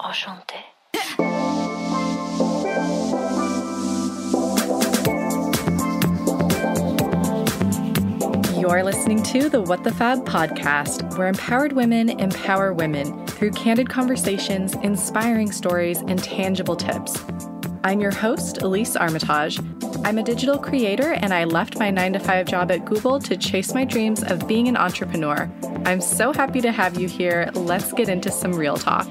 Enchantée. You're listening to the What the Fab podcast, where empowered women empower women through candid conversations, inspiring stories, and tangible tips. I'm your host, Elise Armitage. I'm a digital creator, and I left my 9-to-5 job at Google to chase my dreams of being an entrepreneur. I'm so happy to have you here. Let's get into some real talk.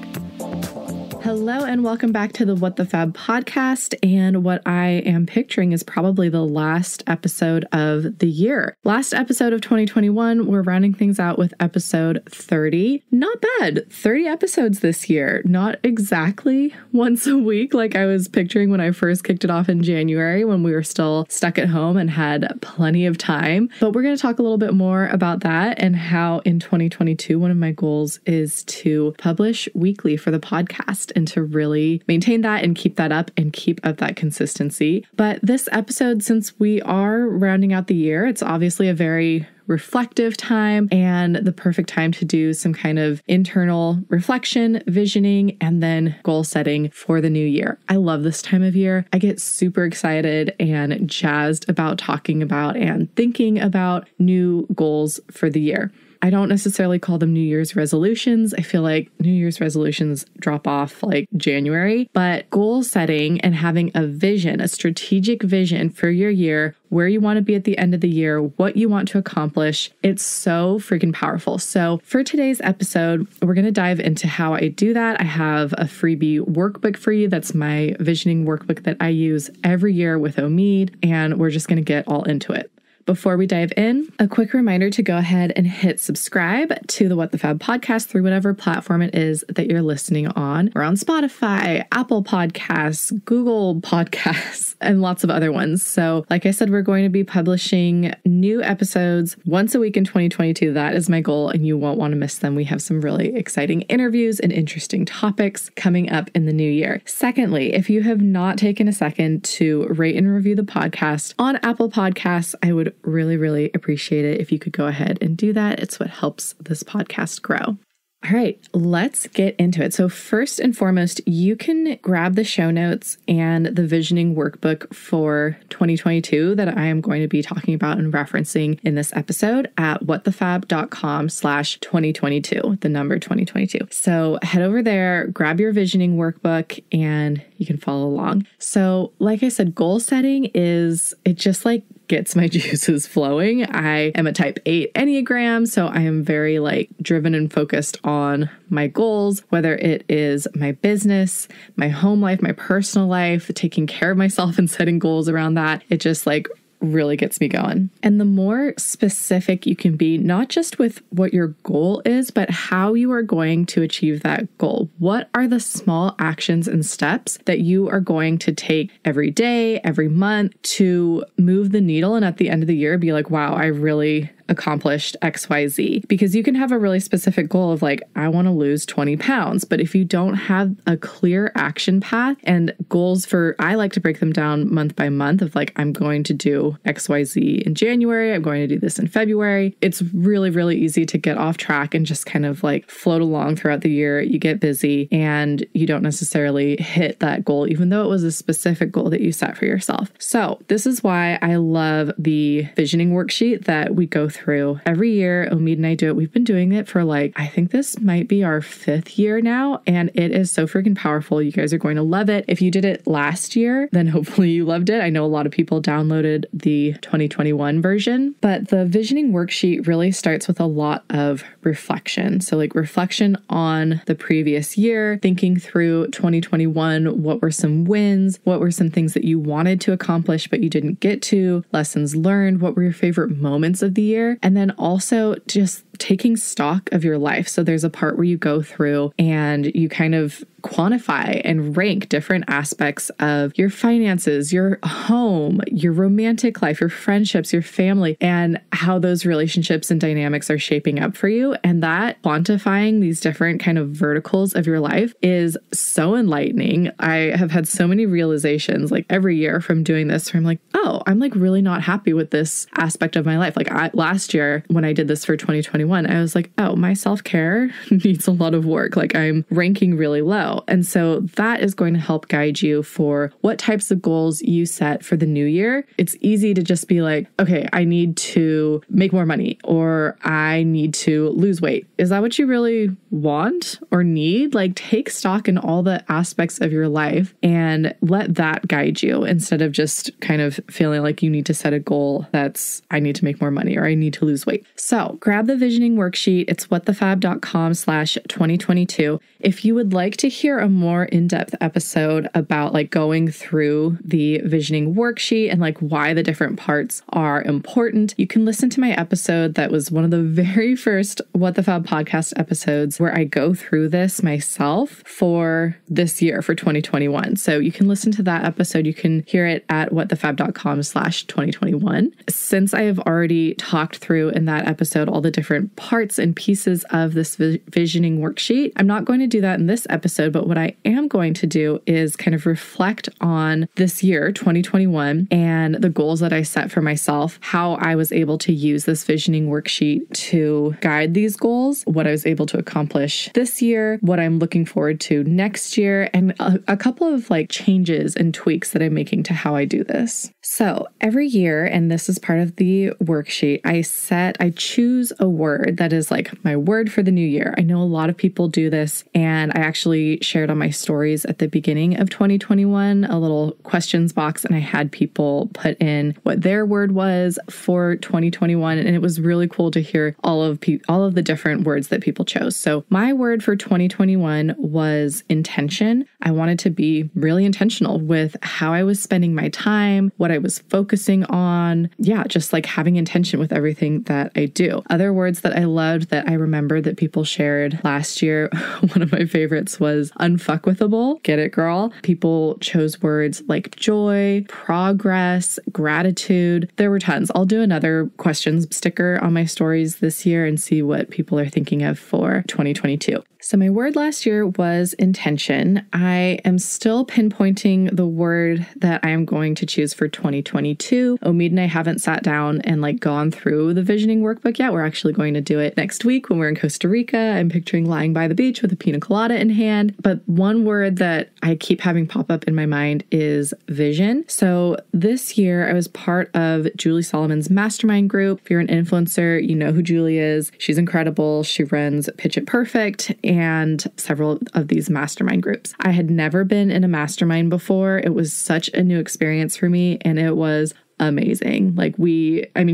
Hello and welcome back to the What the Fab podcast. And what I am picturing is probably the last episode of the year. Last episode of 2021, we're rounding things out with episode 30. Not bad. 30 episodes this year. Not exactly once a week like I was picturing when I first kicked it off in January when we were still stuck at home and had plenty of time. But we're going to talk a little bit more about that and how in 2022, one of my goals is to publish weekly for the podcast and to really maintain that and keep that up and keep up that consistency. But this episode, since we are rounding out the year, it's obviously a very reflective time and the perfect time to do some kind of internal reflection, visioning, and then goal setting for the new year. I love this time of year. I get super excited and jazzed about talking about and thinking about new goals for the year. I don't necessarily call them New Year's resolutions. I feel like New Year's resolutions drop off like January, but goal setting and having a vision, a strategic vision for your year, where you want to be at the end of the year, what you want to accomplish, it's so freaking powerful. So for today's episode, we're going to dive into how I do that. I have a freebie workbook for you. That's my visioning workbook that I use every year with Omid, and we're just going to get all into it. Before we dive in, a quick reminder to go ahead and hit subscribe to the What the Fab podcast through whatever platform it is that you're listening on. We're on Spotify, Apple Podcasts, Google Podcasts, and lots of other ones. So like I said, we're going to be publishing new episodes once a week in 2022. That is my goal, and you won't want to miss them. We have some really exciting interviews and interesting topics coming up in the new year. Secondly, if you have not taken a second to rate and review the podcast on Apple Podcasts, I would really appreciate it if you could go ahead and do that. It's what helps this podcast grow. All right, let's get into it. So first and foremost, you can grab the show notes and the visioning workbook for 2022 that I am going to be talking about and referencing in this episode at whatthefab.com/2022, the number 2022. So head over there, grab your visioning workbook, and you can follow along. So like I said, goal setting it just like gets my juices flowing. I am a type 8 Enneagram, so I am very driven and focused on my goals, whether it is my business, my home life, my personal life, taking care of myself and setting goals around that. It just really gets me going. And the more specific you can be, not just with what your goal is, but how you are going to achieve that goal. What are the small actions and steps that you are going to take every day, every month to move the needle? And at the end of the year, be like, wow, I really accomplished XYZ. Because you can have a really specific goal of I want to lose 20 pounds. But if you don't have a clear action path and goals I like to break them down month by month of I'm going to do XYZ in January, I'm going to do this in February. It's really easy to get off track and just kind of float along throughout the year. You get busy and you don't necessarily hit that goal, even though it was a specific goal that you set for yourself. So this is why I love the visioning worksheet that we go through every year. Omid and I do it. We've been doing it for I think this might be our 5th year now, and it is so freaking powerful. You guys are going to love it. If you did it last year, then hopefully you loved it. I know a lot of people downloaded the 2021 version, but the visioning worksheet really starts with a lot of reflection. So reflection on the previous year, thinking through 2021, what were some wins? What were some things that you wanted to accomplish but you didn't get to? Lessons learned? What were your favorite moments of the year? And then also just taking stock of your life. So there's a part where you go through and you kind of quantify and rank different aspects of your finances, your home, your romantic life, your friendships, your family, and how those relationships and dynamics are shaping up for you. And that quantifying these different kind of verticals of your life is so enlightening. I have had so many realizations every year from doing this where I'm oh, I'm really not happy with this aspect of my life. Last year when I did this for 2021, 2021, I was like, oh, my self-care needs a lot of work. Like I'm ranking really low. And so that is going to help guide you for what types of goals you set for the new year. It's easy to just be like, okay, I need to make more money or I need to lose weight. Is that what you really want or need? Like take stock in all the aspects of your life and let that guide you instead of just kind of feeling like you need to set a goal that's I need to make more money or I need to lose weight. So grab the visioning worksheet. It's whatthefab.com/2022. If you would like to hear a more in-depth episode about like going through the visioning worksheet and like why the different parts are important, you can listen to my episode that was one of the very first What the Fab podcast episodes where I go through this myself for this year, for 2021. So you can listen to that episode. You can hear it at whatthefab.com/2021. Since I have already talked through in that episode all the different parts and pieces of this visioning worksheet, I'm not going to do that in this episode, but what I am going to do is kind of reflect on this year, 2021, and the goals that I set for myself, how I was able to use this visioning worksheet to guide these goals, what I was able to accomplish this year, what I'm looking forward to next year, and a couple of like changes and tweaks that I'm making to how I do this. So every year, and this is part of the worksheet, I choose a word that is like my word for the new year. I know a lot of people do this, and I actually shared on my stories at the beginning of 2021 a little questions box, and I had people put in what their word was for 2021, and it was really cool to hear all of the different words that people chose. So my word for 2021 was intention. I wanted to be really intentional with how I was spending my time, what I was focusing on. Yeah, just like having intention with everything that I do. Other words that I loved that I remember that people shared last year, one of my favorites was unfuckwithable. Get it, girl? People chose words like joy, progress, gratitude. There were tons. I'll do another questions sticker on my stories this year and see what people are thinking of for 2022. So my word last year was intention. I am still pinpointing the word that I am going to choose for 2022. Omid and I haven't sat down and like gone through the visioning workbook yet. We're actually going to do it next week when we're in Costa Rica. I'm picturing lying by the beach with a pina colada in hand. But one word that I keep having pop up in my mind is vision. So this year I was part of Julie Solomon's mastermind group. If you're an influencer, you know who Julie is. She's incredible. She runs Pitch It Perfect and several of these mastermind groups. I had never been in a mastermind before. It was such a new experience for me, and it was amazing.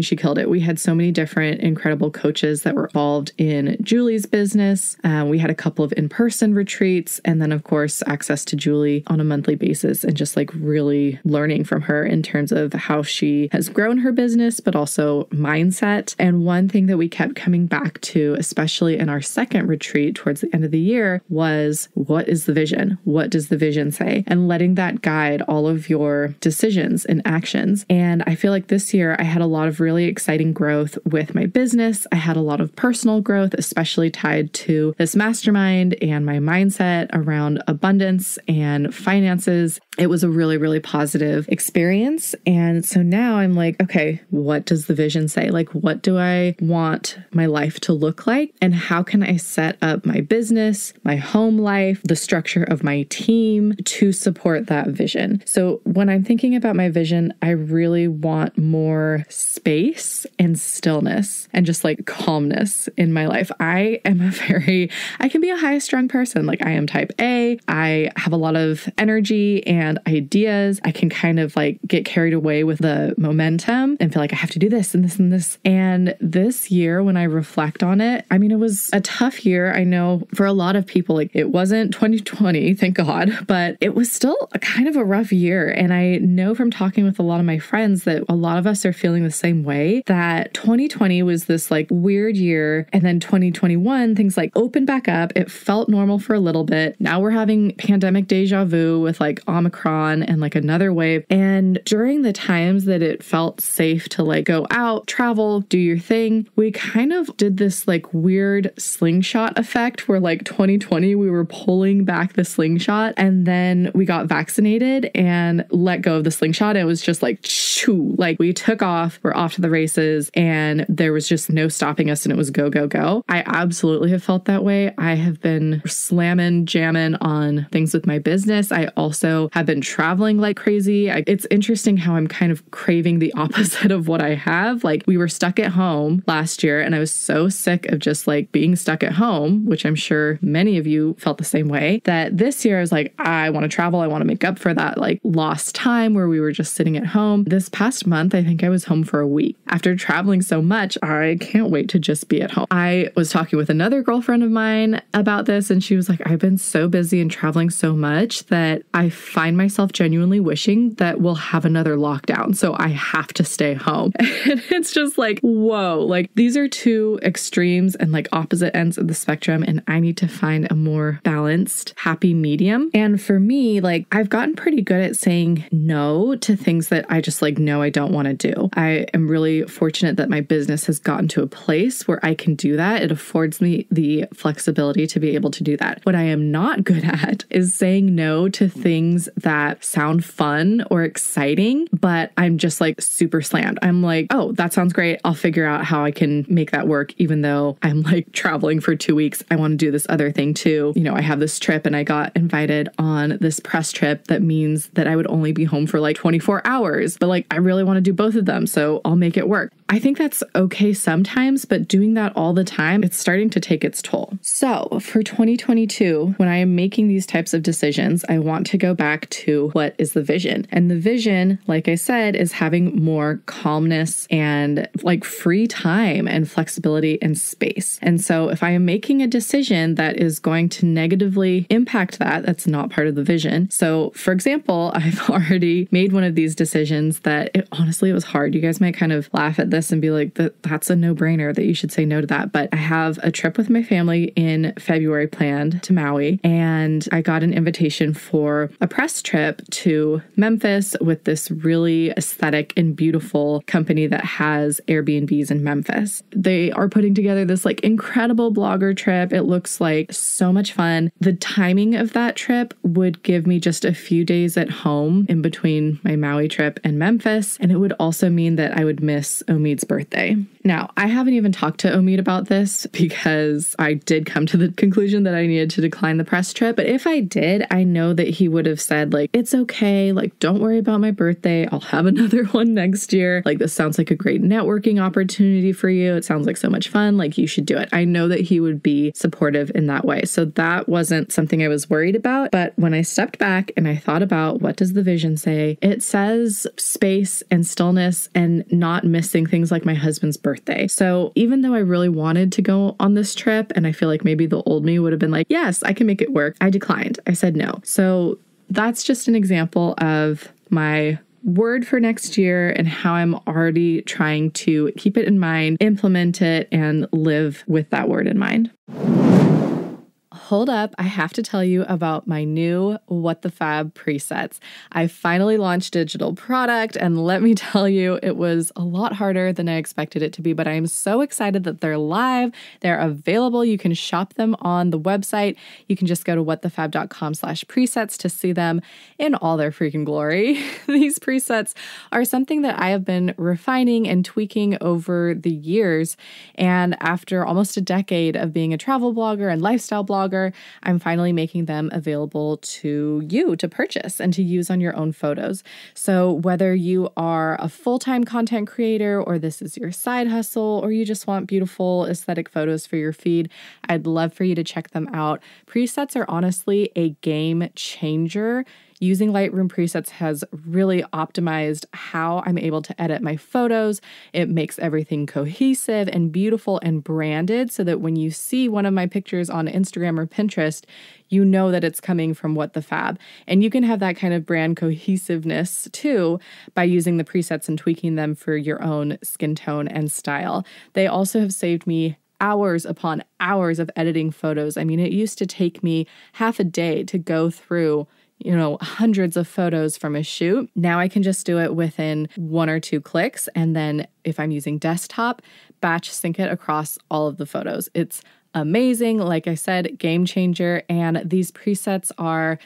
She killed it. We had so many different incredible coaches that were involved in Julie's business. We had a couple of in-person retreats, and then of course, access to Julie on a monthly basis and just like really learning from her in terms of how she has grown her business, but also mindset. And one thing that we kept coming back to, especially in our second retreat towards the end of the year, was what is the vision? What does the vision say? And letting that guide all of your decisions and actions. And I feel like this year I had a lot of really exciting growth with my business. I had a lot of personal growth, especially tied to this mastermind and my mindset around abundance and finances. It was a really, really positive experience. And so now I'm like, okay, what does the vision say? Like, what do I want my life to look like? And how can I set up my business, my home life, the structure of my team to support that vision? So when I'm thinking about my vision, I really want more space and stillness and just like calmness in my life. I can be a high strung person. Like I am type A. I have a lot of energy and ideas. I can kind of like get carried away with the momentum and feel like I have to do this and this and this. And this year, when I reflect on it, it was a tough year. I know for a lot of people, like it wasn't 2020, thank God, but it was still a kind of a rough year. And I know from talking with a lot of my friends that a lot of us are feeling the same way, that 2020 was this like weird year. And then 2021, things like opened back up. It felt normal for a little bit. Now we're having pandemic deja vu with like Omicron and like another wave. And during the times that it felt safe to like go out, travel, do your thing, we kind of did this like weird slingshot effect where like 2020, we were pulling back the slingshot and then we got vaccinated and let go of the slingshot. It was just like, shoo, like we took off, we're off to the races, and there was just no stopping us, and it was go, go, go. I absolutely have felt that way. I have been slamming, jamming on things with my business. I also have been traveling like crazy. It's interesting how I'm kind of craving the opposite of what I have. Like we were stuck at home last year, and I was so sick of just like being stuck at home, which I'm sure many of you felt the same way, that this year I was like, I want to travel. I want to make up for that like lost time where we were just sitting at home. This past month, I think I was home for a week. After traveling so much, I can't wait to just be at home. I was talking with another girlfriend of mine about this, and she was like, I've been so busy and traveling so much that I find myself genuinely wishing that we'll have another lockdown, so I have to stay home. And it's just like, whoa, like these are two extremes and like opposite ends of the spectrum, and I need to find a more balanced, happy medium. And for me, like I've gotten pretty good at saying no to things that I just like, no, I don't want to do. I am really fortunate that my business has gotten to a place where I can do that. It affords me the flexibility to be able to do that. What I am not good at is saying no to things that sound fun or exciting, but I'm just like super slammed. I'm like, oh, that sounds great. I'll figure out how I can make that work, even though I'm like traveling for 2 weeks. I want to do this other thing too. You know, I have this trip and I got invited on this press trip that means that I would only be home for like 24 hours, but like I really want to do both of them, so I'll make it work. I think that's okay sometimes, but doing that all the time, it's starting to take its toll. So for 2022, when I am making these types of decisions, I want to go back to what is the vision. And the vision, like I said, is having more calmness and like free time and flexibility and space. And so if I am making a decision that is going to negatively impact that, that's not part of the vision. So for example, I've already made one of these decisions that honestly, it was hard. You guys might kind of laugh at this and be like, that's a no-brainer that you should say no to that. But I have a trip with my family in February planned to Maui, and I got an invitation for a press trip to Memphis with this really aesthetic and beautiful company that has Airbnbs in Memphis. They are putting together this like incredible blogger trip. It looks like so much fun. The timing of that trip would give me just a few days at home in between my Maui trip and Memphis, and it would also mean that I would miss Omid's birthday. Now, I haven't even talked to Omid about this because I did come to the conclusion that I needed to decline the press trip. But if I did, I know that he would have said like, it's okay. Like, don't worry about my birthday. I'll have another one next year. Like, this sounds like a great networking opportunity for you. It sounds like so much fun. Like, you should do it. I know that he would be supportive in that way. So that wasn't something I was worried about. But when I stepped back and I thought about what does the vision say, it says space and stillness and not missing things like my husband's birthday. So even though I really wanted to go on this trip, and I feel like maybe the old me would have been like, yes, I can make it work, I declined. I said no. So that's just an example of my word for next year and how I'm already trying to keep it in mind, implement it, and live with that word in mind. Hold up, I have to tell you about my new What the Fab presets. I finally launched digital product, and let me tell you, it was a lot harder than I expected it to be, but I am so excited that they're live. They're available. You can shop them on the website. You can just go to whatthefab.com/presets to see them in all their freaking glory. These presets are something that I have been refining and tweaking over the years, and after almost a decade of being a travel blogger and lifestyle blogger, I'm finally making them available to you to purchase and to use on your own photos. So whether you are a full-time content creator or this is your side hustle or you just want beautiful aesthetic photos for your feed, I'd love for you to check them out. Presets are honestly a game changer. Using Lightroom presets has really optimized how I'm able to edit my photos. It makes everything cohesive and beautiful and branded so that when you see one of my pictures on Instagram or Pinterest, you know that it's coming from What the Fab. And you can have that kind of brand cohesiveness too by using the presets and tweaking them for your own skin tone and style. They also have saved me hours upon hours of editing photos. I mean, it used to take me half a day to go through hundreds of photos from a shoot. Now I can just do it within 1 or 2 clicks. And then if I'm using desktop, batch sync it across all of the photos. It's amazing. Like I said, game changer. And these presets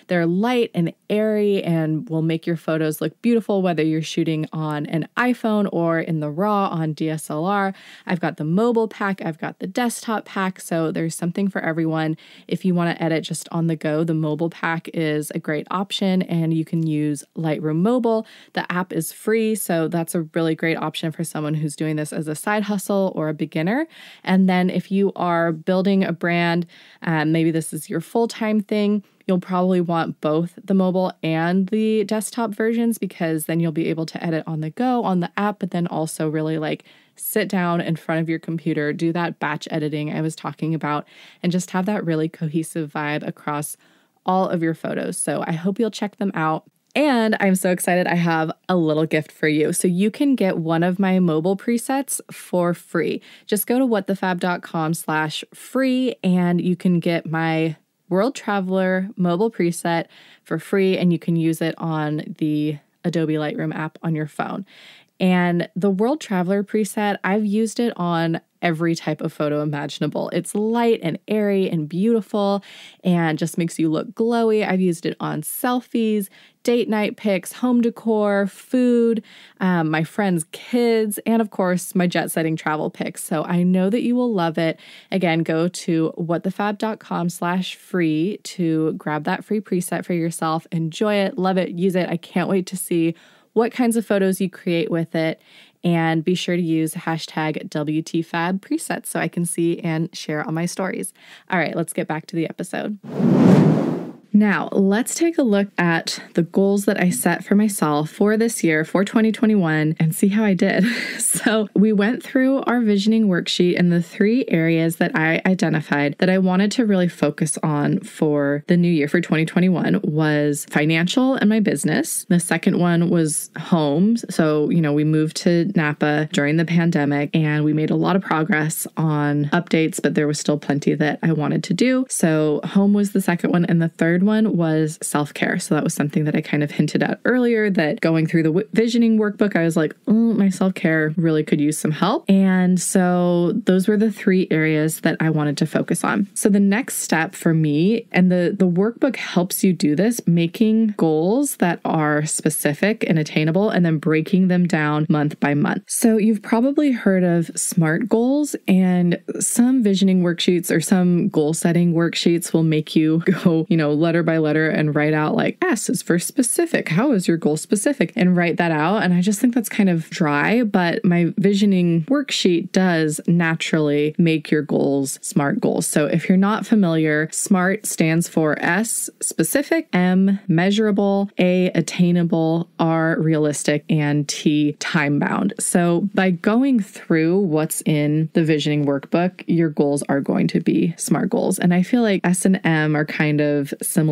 they're light and airy and will make your photos look beautiful, whether you're shooting on an iPhone or in the RAW on DSLR. I've got the mobile pack, I've got the desktop pack. So there's something for everyone. If you want to edit just on the go, the mobile pack is a great option, and you can use Lightroom Mobile. The app is free, so that's a really great option for someone who's doing this as a side hustle or a beginner. And then if you are building a brand, maybe this is your full-time thing, you'll probably want both the mobile and the desktop versions, because then you'll be able to edit on the go on the app, but then also really sit down in front of your computer, do that batch editing I was talking about, and just have that really cohesive vibe across all of your photos. So I hope you'll check them out. And I'm so excited, I have a little gift for you. So you can get one of my mobile presets for free. Just go to whatthefab.com/free and you can get my World Traveler mobile preset for free, and you can use it on the Adobe Lightroom app on your phone. And the World Traveler preset, I've used it on every type of photo imaginable. It's light and airy and beautiful and just makes you look glowy. I've used it on selfies, date night pics, home decor, food, my friends' kids, and of course, my jet-setting travel pics. So I know that you will love it. Again, go to whatthefab.com/free to grab that free preset for yourself. Enjoy it, love it, use it. I can't wait to see what kinds of photos you create with it. And be sure to use hashtag WTFab presets so I can see and share on my stories. All right, let's get back to the episode. Now, let's take a look at the goals that I set for myself for this year, for 2021, and see how I did. So we went through our visioning worksheet, and the 3 areas that I identified that I wanted to really focus on for the new year, for 2021, was financial and my business. The second one was home. So, we moved to Napa during the pandemic, and we made a lot of progress on updates, but there was still plenty that I wanted to do. So home was the second one, and the third one was self-care. So that was something that I kind of hinted at earlier, that going through the visioning workbook, I was like, my self-care really could use some help. And so those were the 3 areas that I wanted to focus on. So the next step for me, and the workbook helps you do this, making goals that are specific and attainable, and then breaking them down month by month. So you've probably heard of SMART goals, and some visioning worksheets or some goal setting worksheets will make you go, letter by letter and write out S is for specific. How is your goal specific? And write that out. And I just think that's kind of dry, but my visioning worksheet does naturally make your goals SMART goals. So if you're not familiar, SMART stands for S, specific, M, measurable, A, attainable, R, realistic, and T, time bound. So by going through what's in the visioning workbook, your goals are going to be SMART goals. And I feel like S and M are kind of similar,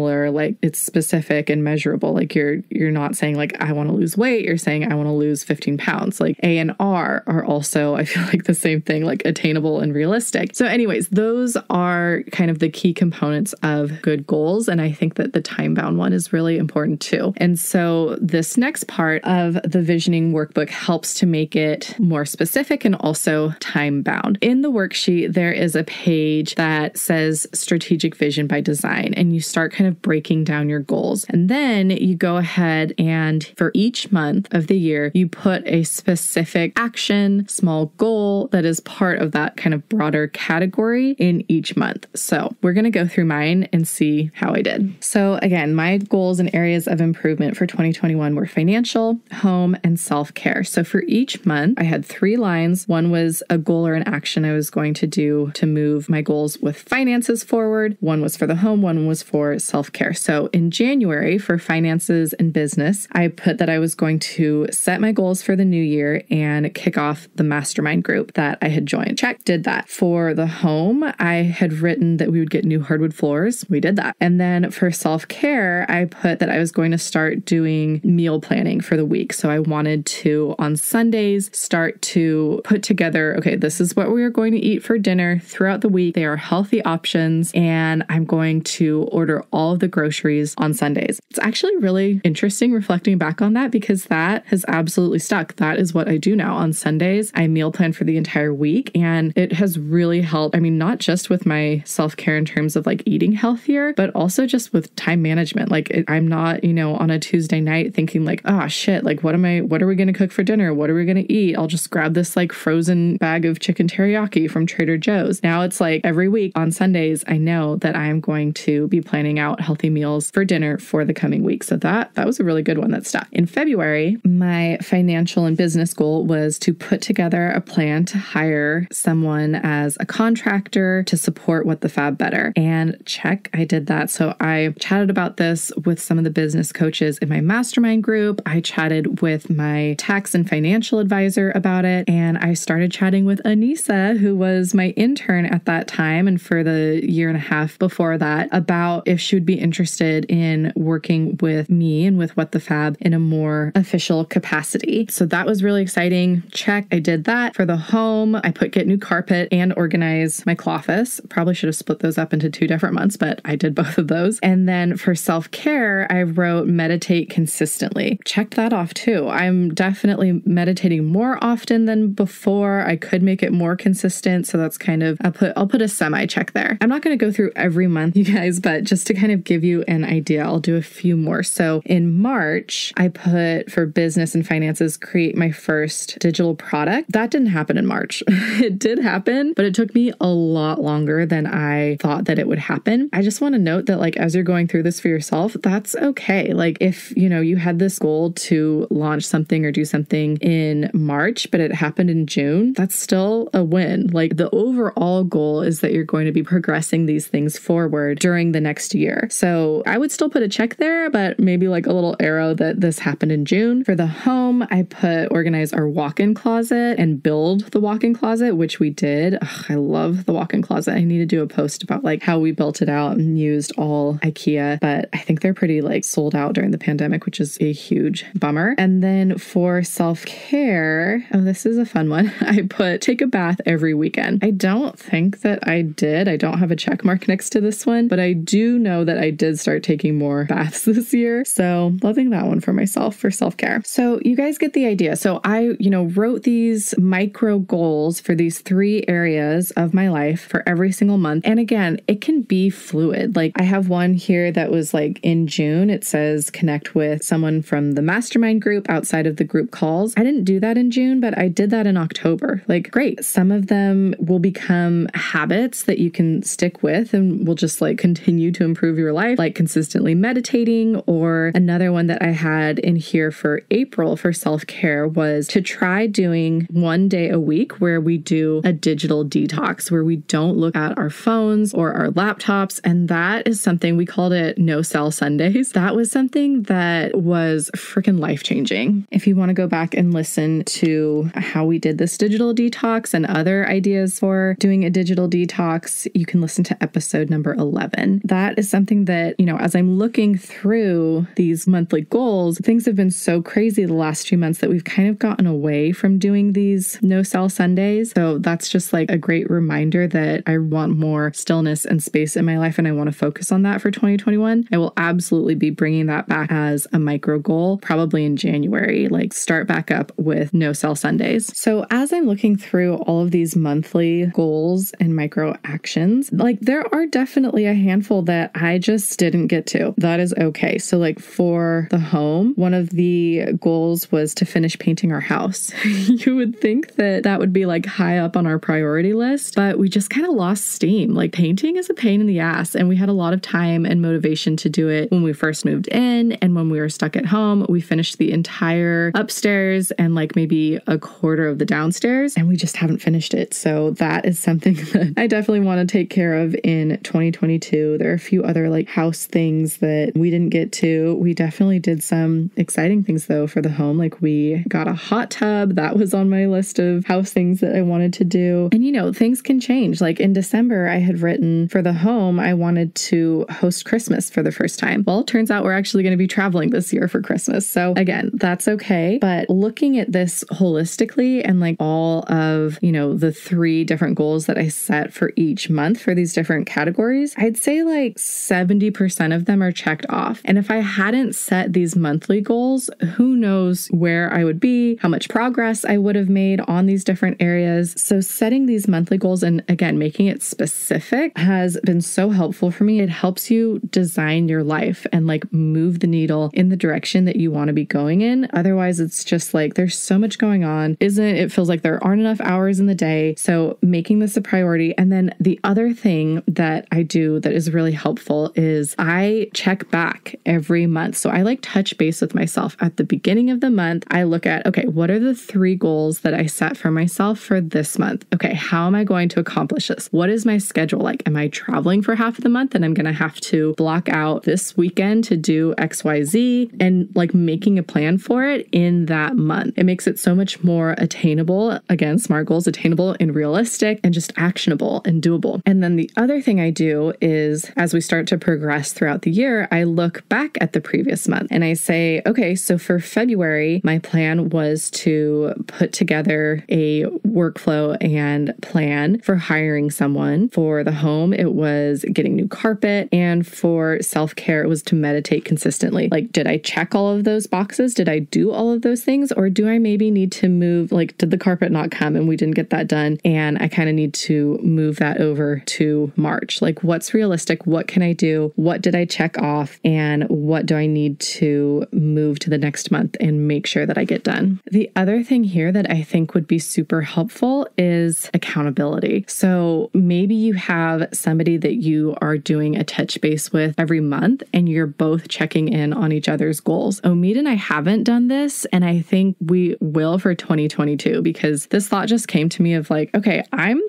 it's specific and measurable. You're not saying I want to lose weight, you're saying I want to lose 15 pounds. A and R are also, I feel like, the same thing, attainable and realistic. So anyways, those are kind of the key components of good goals. And I think that the time-bound one is really important too. And so this next part of the visioning workbook helps to make it more specific and also time-bound. In the worksheet, there is a page that says strategic vision by design, and you start kind of breaking down your goals. And then you go ahead and for each month of the year, you put a specific action, small goal that is part of that kind of broader category in each month. So we're going to go through mine and see how I did. So again, my goals and areas of improvement for 2021 were financial, home, and self-care. So for each month, I had 3 lines. One was a goal or an action I was going to do to move my goals with finances forward. One was for the home, one was for self-care. So in January, for finances and business, I put that I was going to set my goals for the new year and kick off the mastermind group that I had joined. Check, did that. For the home, I had written that we would get new hardwood floors. We did that. And then for self-care, I put that I was going to start doing meal planning for the week. So I wanted to, on Sundays, start to put together, okay, this is what we are going to eat for dinner throughout the week. They are healthy options, and I'm going to order all of the groceries on Sundays. It's actually really interesting reflecting back on that because that has absolutely stuck. That is what I do now. On Sundays, I meal plan for the entire week, and it has really helped. I mean, not just with my self-care in terms of like eating healthier, but also just with time management. Like I'm not, on a Tuesday night thinking like, oh shit, like what are we going to cook for dinner? What are we going to eat? I'll just grab this like frozen bag of chicken teriyaki from Trader Joe's. Now it's like every week on Sundays, I know that I am going to be planning out healthy meals for dinner for the coming week. So that was a really good one that stuck. In February, my financial and business goal was to put together a plan to hire someone as a contractor to support What the Fab better. And check, I did that. So I chatted about this with some of the business coaches in my mastermind group. I chatted with my tax and financial advisor about it. And I started chatting with Anissa, who was my intern at that time and for the year and a half before that, about if she would be interested in working with me and with What the Fab in a more official capacity. So that was really exciting. Check, I did that. For the home, I put get new carpet and organize my cloffice. Probably should have split those up into 2 different months, but I did both of those. And then for self-care, I wrote meditate consistently. Checked that off too. I'm definitely meditating more often than before. I could make it more consistent. So that's kind of, I'll put a semi check there. I'm not going to go through every month, you guys, but just to kind of give you an idea, I'll do a few more. So in March, I put for business and finances, create my first digital product. That didn't happen in March. It did happen, but it took me a lot longer than I thought that it would happen. I just want to note that like, as you're going through this for yourself, that's okay. Like if, you had this goal to launch something or do something in March, but it happened in June, that's still a win. Like the overall goal is that you're going to be progressing these things forward during the next year. So I would still put a check there, but maybe like a little arrow that this happened in June. For the home, I put organize our walk-in closet and build the walk-in closet, which we did. Ugh, I love the walk-in closet. I need to do a post about like how we built it out and used all IKEA, but I think they're pretty like sold out during the pandemic, which is a huge bummer. And then for self-care, oh, this is a fun one. I put take a bath every weekend. I don't think that I did. I don't have a check mark next to this one, but I do know that I did start taking more baths this year. So loving that one for myself for self-care. So you guys get the idea. So I, wrote these micro goals for these 3 areas of my life for every single month. And again, it can be fluid. Like I have one here that was like in June, it says connect with someone from the mastermind group outside of the group calls. I didn't do that in June, but I did that in October. Like great. Some of them will become habits that you can stick with and will just like continue to improve your life, like consistently meditating. Or another one that I had in here for April for self-care was to try doing 1 day a week where we do a digital detox, where we don't look at our phones or our laptops. And that is something we called it No Cell Sundays. That was something that was freaking life-changing. If you want to go back and listen to how we did this digital detox and other ideas for doing a digital detox, you can listen to episode number 11. That is something that, as I'm looking through these monthly goals, things have been so crazy the last few months that we've kind of gotten away from doing these No Cell Sundays. So that's just like a great reminder that I want more stillness and space in my life and I want to focus on that for 2021. I will absolutely be bringing that back as a micro goal, probably in January, like start back up with No Cell Sundays. So as I'm looking through all of these monthly goals and micro actions, like there are definitely a handful that I just didn't get to. That is okay. So like for the home, one of the goals was to finish painting our house. You would think that that would be like high up on our priority list, but we just kind of lost steam. Like painting is a pain in the ass, and we had a lot of time and motivation to do it when we first moved in, and when we were stuck at home, we finished the entire upstairs and like maybe a quarter of the downstairs, and we just haven't finished it. So that is something that I definitely want to take care of in 2022. There are a few other like house things that we didn't get to. We definitely did some exciting things though for the home. Like we got a hot tub. That was on my list of house things that I wanted to do. And things can change. Like in December, I had written for the home, I wanted to host Christmas for the first time. Well, it turns out we're actually going to be traveling this year for Christmas. So again, that's okay. But looking at this holistically and like all of, the 3 different goals that I set for each month for these different categories, I'd say like 70% of them are checked off. And if I hadn't set these monthly goals, who knows where I would be, how much progress I would have made on these different areas. So setting these monthly goals and again, making it specific has been so helpful for me. It helps you design your life and like move the needle in the direction that you want to be going in. Otherwise, it's just like there's so much going on. It feels like there aren't enough hours in the day. So making this a priority. And then the other thing that I do that is really helpful is I check back every month. So I like touch base with myself at the beginning of the month. I look at, okay, what are the 3 goals that I set for myself for this month? Okay, how am I going to accomplish this? What is my schedule like? Am I traveling for half of the month and I'm going to have to block out this weekend to do XYZ and like making a plan for it in that month? It makes it so much more attainable. Again, SMART goals, attainable and realistic and just actionable and doable. And then the other thing I do is as we start to progress throughout the year, I look back at the previous month and I say, okay, so for February, my plan was to put together a workflow and plan for hiring someone. For the home, it was getting new carpet. And for self-care, it was to meditate consistently. Like, did I check all of those boxes? Did I do all of those things? Or do I maybe need to move, like, did the carpet not come and we didn't get that done? And I kind of need to move that over to March. Like, what's realistic? What can I do? What did I check off? And what do I need to move to the next month and make sure that I get done? The other thing here that I think would be super helpful is accountability. So maybe you have somebody that you are doing a touch base with every month and you're both checking in on each other's goals. Omid and I haven't done this, and I think we will for 2022 because this thought just came to me of like, okay, I'm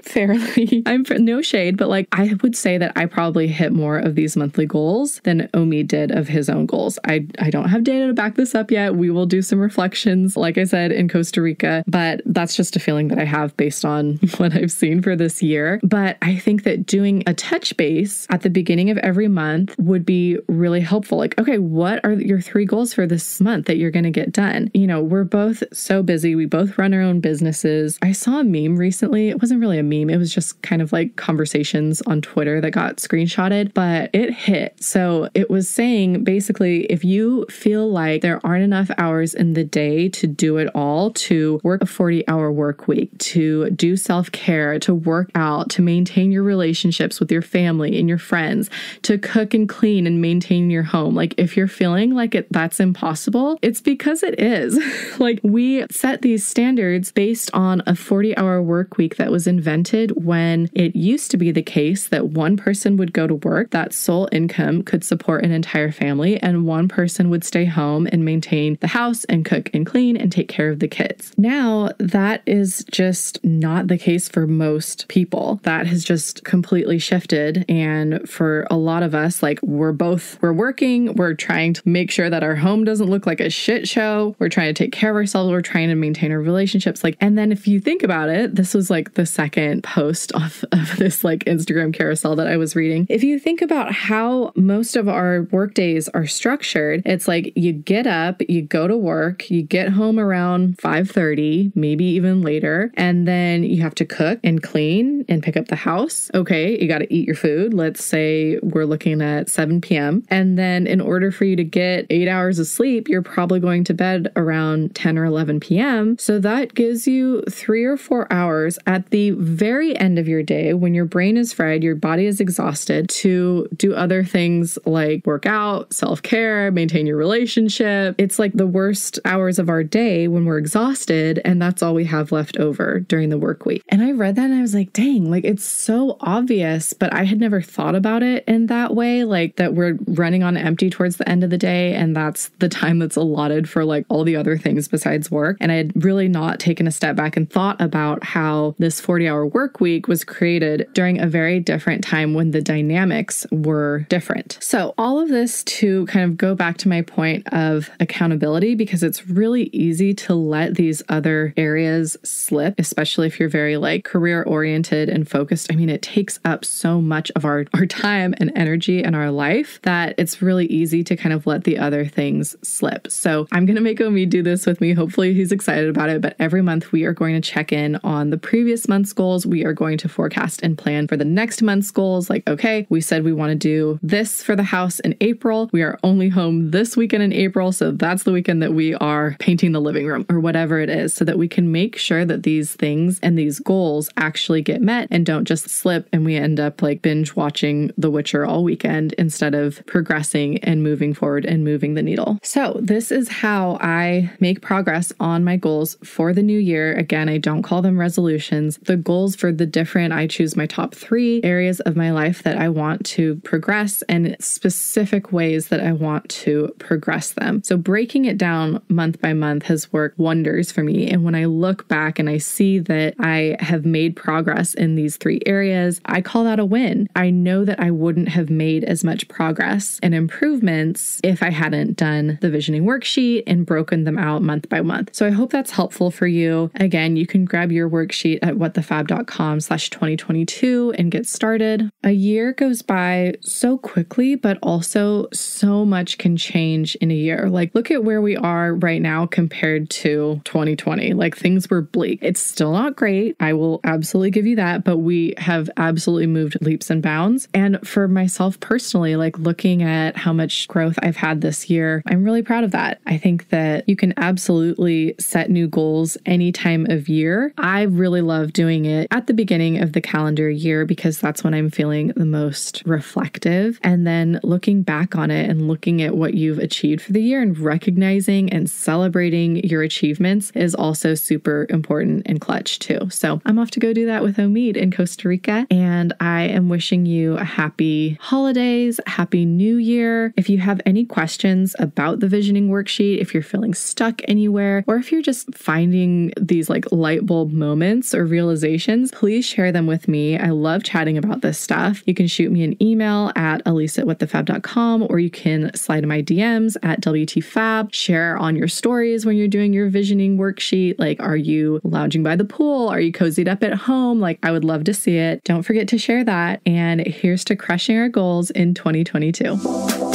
no shade, but like I would say that I probably hit more of these monthly goals than Omid did of his own goals. I don't have data to back this up yet. We will do some reflections, like I said, in Costa Rica, but that's just a feeling that I have based on what I've seen for this year. But I think that doing a touch base at the beginning of every month would be really helpful. Like, okay, what are your 3 goals for this month that you're going to get done? You know, we're both so busy. We both run our own businesses. I saw a meme recently. It wasn't really a meme. It was just kind of like conversations on Twitter that got screenshotted, but it hit. So it was saying basically, if you feel like there aren't enough hours in the day to do it all, to work a 40-hour work week, to do self-care, to work out, to maintain your relationships with your family and your friends, to cook and clean and maintain your home. Like if you're feeling like that's impossible, it's because it is. Like we set these standards based on a 40-hour work week that was invented when it used to be the case that one person would go to work, that sole income could support an entire family, and one person would stay home and maintain the house and cook and clean and take care of the kids. Now, that is just not the case for most people. That has just completely shifted. And for a lot of us, like we're working, we're trying to make sure that our home doesn't look like a shit show. We're trying to take care of ourselves. We're trying to maintain our relationships. And then if you think about it, this was like the second post of this like Instagram carousel that I was reading. If you think about how most of our work days are structured, it's like you get up, you go to work, you get home around 5:30, maybe even later, and then you have to cook and clean and pick up the house. Okay, you got to eat your food. Let's say we're looking at 7 p.m. And then in order for you to get 8 hours of sleep, you're probably going to bed around 10 or 11 p.m. So that gives you 3 or 4 hours at the very end of your day when your brain is fried, your body is exhausted, to do other things like work out, self-care, maintain your relationship. It's like the worst hours of our day when we're exhausted, and that's all we have left over during the work week. And I read that and I was like, dang, like it's so obvious, but I had never thought about it in that way, like that we're running on empty towards the end of the day, and that's the time that's allotted for like all the other things besides work. And I had really not taken a step back and thought about how this 40-hour work week was created during a very different time when the dynamics were different. So all of this to kind of go back to my point of accountability, because it's really easy to let these other areas slip, especially if you're very like career oriented and focused. I mean, it takes up so much of our time and energy in our life that it's really easy to kind of let the other things slip. So I'm going to make Omid do this with me. Hopefully he's excited about it. But every month we are going to check in on the previous month's goals. We are going to forecast and plan for the next month's goals. Like, okay, we said we want want to do this for the house in April. We are only home this weekend in April, so that's the weekend that we are painting the living room or whatever it is, so that we can make sure that these things and these goals actually get met and don't just slip and we end up like binge watching The Witcher all weekend instead of progressing and moving forward and moving the needle. So this is how I make progress on my goals for the new year. Again, I don't call them resolutions. The goals for the different, I choose my top 3 areas of my life that I want to progress and specific ways that I want to progress them. So breaking it down month by month has worked wonders for me. And when I look back and I see that I have made progress in these 3 areas, I call that a win. I know that I wouldn't have made as much progress and improvements if I hadn't done the visioning worksheet and broken them out month by month. So I hope that's helpful for you. Again, you can grab your worksheet at whatthefab.com/2022 and get started. A year goes by so quickly, but also so much can change in a year. Like, look at where we are right now compared to 2020. Like, things were bleak. It's still not great. I will absolutely give you that, but we have absolutely moved leaps and bounds. And for myself personally, like looking at how much growth I've had this year, I'm really proud of that. I think that you can absolutely set new goals any time of year. I really love doing it at the beginning of the calendar year because that's when I'm feeling the most reflective. And then looking back on it and looking at what you've achieved for the year and recognizing and celebrating your achievements is also super important and clutch too. So I'm off to go do that with Omid in Costa Rica. And I am wishing you a happy holidays, happy new year. If you have any questions about the visioning worksheet, if you're feeling stuck anywhere, or if you're just finding these like light bulb moments or realizations, please share them with me. I love chatting about this stuff. You can shoot me an email at elise@whatthefab.com, or you can slide in my DMs at WTFab. Share on your stories when you're doing your visioning worksheet. Like, are you lounging by the pool? Are you cozied up at home? Like, I would love to see it. Don't forget to share that. And here's to crushing our goals in 2022.